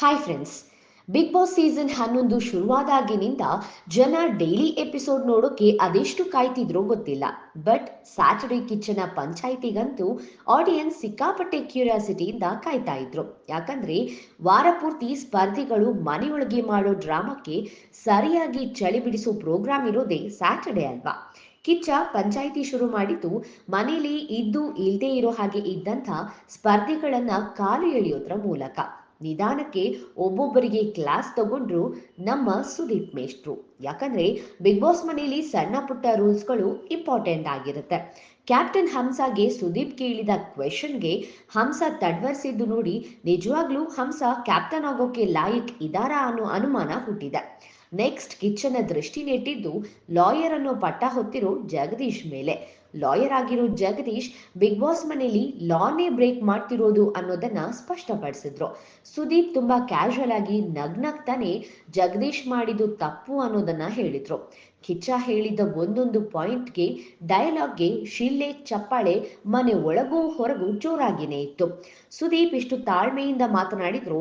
Hi friends. Big boss season 11 ಶುರುವಾದಾಗಿನಿಂದ ಜನ daily episode ನೋಡೋಕೆ ಅದೆಷ್ಟು ಕಾಯ್ತಿದ್ರೋ ಗೊತ್ತಿಲ್ಲ. ಬಟ್ ಸ್ಯಾಟರ್ಡೇ ಕಿಚನ ಪಂಚಾಯಿತಿಗಂತೂ ಆಡಿಯನ್ಸ್ ಸಿಕ್ಕಾಪಟ್ಟೆ ಕ್ಯೂರಿಯಾಸಿಟಿಯಿಂದ ಕಾಯ್ತಾ ಇದ್ರು. ಯಾಕಂದ್ರೆ ವಾರ ಪೂರ್ತಿ ಸ್ಪರ್ಧಿಗಳು ಮನೆಯೊಳಗೆ ಮಾಡೋ ಡ್ರಾಮಕ್ಕೆ ಸರಿಯಾಗಿ ಚಳಿ ಬಿಡಿಸೋ ಪ್ರೋಗ್ರಾಮ್ ಇರೋದೇ ಸ್ಯಾಟರ್ಡೇ ಅಲ್ವಾ. ಕಿಚ್ಚ ಪಂಚಾಯಿತಿ ಶುರು ಮಾಡಿದ್ದು ಮನೇಲಿ ಇದ್ದು ಇಲ್ದೇ ಇರೋ ಹಾಗೆ ಇದ್ದಂಥ ಸ್ಪರ್ಧಿಗಳನ್ನ ಕಾಲು ಎಳೆಯೋದ್ರ ಮೂಲಕ. ನಿಧಾನಕ್ಕೆ ಒಬ್ಬೊಬ್ಬರಿಗೆ ಕ್ಲಾಸ್ ತಗೊಂಡ್ರು ನಮ್ಮ ಸುದೀಪ್ ಮೇಷ್ಟ್ರು. ಯಾಕಂದ್ರೆ ಬಿಗ್ ಬಾಸ್ ಮನೆಯಲ್ಲಿ ಸಣ್ಣ ಪುಟ್ಟ ರೂಲ್ಸ್ಗಳು ಇಂಪಾರ್ಟೆಂಟ್ ಆಗಿರುತ್ತೆ. ಕ್ಯಾಪ್ಟನ್ ಹಂಸಾಗೆ ಸುದೀಪ್ ಕೇಳಿದ ಕ್ವೆಶನ್ಗೆ ಹಂಸ ತಡ್ವರ್ಸಿದ್ದು ನೋಡಿ ನಿಜವಾಗ್ಲೂ ಹಂಸ ಕ್ಯಾಪ್ಟನ್ ಆಗೋಕೆ ಲಾಯಕ್ ಇದಾರಾ ಅನ್ನೋ ಅನುಮಾನ ಹುಟ್ಟಿದೆ. ನೆಕ್ಸ್ಟ್ ಕಿಚ್ಚನ ದೃಷ್ಟಿ ನೆಟ್ಟಿದ್ದು ಲಾಯರ್ ಅನ್ನೋ ಪಟ್ಟ ಹೊತ್ತಿರೋ ಜಗದೀಶ್ ಮೇಲೆ. ಲಾಯರ್ ಆಗಿರೋ ಜಗದೀಶ್ ಬಿಗ್ ಬಾಸ್ ಮನೆಯಲ್ಲಿ ಲಾನೇ ಬ್ರೇಕ್ ಮಾಡ್ತಿರೋದು ಅನ್ನೋದನ್ನ ಸ್ಪಷ್ಟಪಡಿಸಿದ್ರು. ಸುದೀಪ್ ತುಂಬಾ ಕ್ಯಾಶುವಲ್ ಆಗಿ ನಗ್ನಗ್ತಾನೆ ಜಗದೀಶ್ ಮಾಡಿದ್ದು ತಪ್ಪು ಅನ್ನೋದನ್ನ ಹೇಳಿದ್ರು. ಕಿಚ್ಚ ಹೇಳಿದ ಒಂದೊಂದು ಪಾಯಿಂಟ್ಗೆ ಡೈಲಾಗ್ಗೆ ಶಿಲ್ಲೆ ಚಪ್ಪಾಳೆ ಮನೆ ಒಳಗೂ ಹೊರಗೂ ಜೋರಾಗಿನೇ ಇತ್ತು. ಸುದೀಪ್ ಇಷ್ಟು ತಾಳ್ಮೆಯಿಂದ ಮಾತನಾಡಿದ್ರು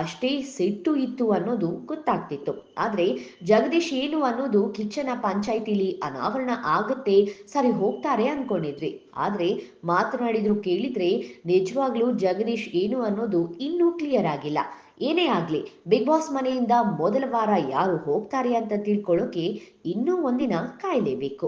ಅಷ್ಟೇ ಸಿಟ್ಟು ಇತ್ತು ಅನ್ನೋದು ಗೊತ್ತಾಗ್ತಿತ್ತು. ಆದ್ರೆ ಜಗದೀಶ್ ಏನು ಅನ್ನೋದು ಕಿಚ್ಚನ ಪಂಚಾಯಿತಿಲಿ ಅನಾವರಣ ಆಗುತ್ತೆ, ಸರಿ ಹೋಗ್ತಾರೆ ಅನ್ಕೊಂಡಿದ್ವಿ. ಆದ್ರೆ ಮಾತನಾಡಿದ್ರು ಕೇಳಿದ್ರೆ ನಿಜವಾಗ್ಲೂ ಜಗದೀಶ್ ಏನು ಅನ್ನೋದು ಇನ್ನೂ ಕ್ಲಿಯರ್ ಆಗಿಲ್ಲ. ಏನೇ ಆಗ್ಲಿ ಬಿಗ್ ಬಾಸ್ ಮನೆಯಿಂದ ಮೊದಲ ವಾರ ಯಾರು ಹೋಗ್ತಾರೆ ಅಂತ ತಿಳ್ಕೊಳ್ಳೋಕೆ ಇನ್ನೂ ಒಂದಿನ ಕಾಯಲೇಬೇಕು.